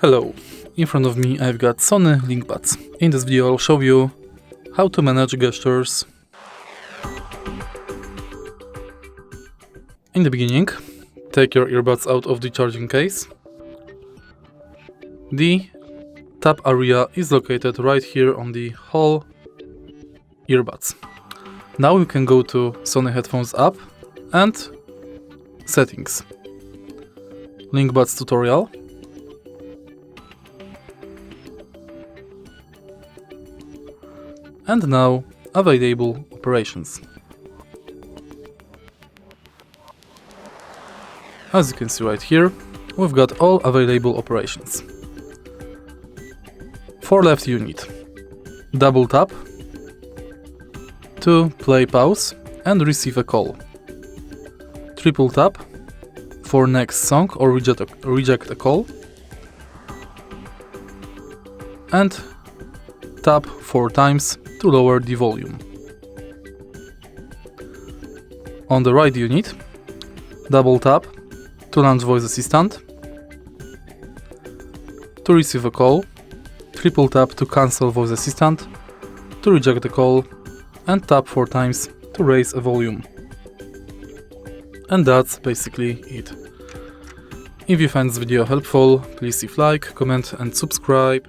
Hello, in front of me I've got SONY LinkBuds. In this video I'll show you how to manage gestures. In the beginning, take your earbuds out of the charging case. The tap area is located right here on the whole earbuds. Now you can go to Sony Headphones app and Settings, LinkBuds Tutorial, and now Available Operations. As you can see right here, we've got all available operations. For left you need double tap to play, pause and receive a call, triple tap for next song or reject a call, and tap 4 times to lower the volume. On the right you need double tap to launch voice assistant, to receive a call, triple tap to cancel voice assistant, to reject the call, and tap 4 times to raise a volume. And that's basically it. If you find this video helpful, please leave like, comment and subscribe.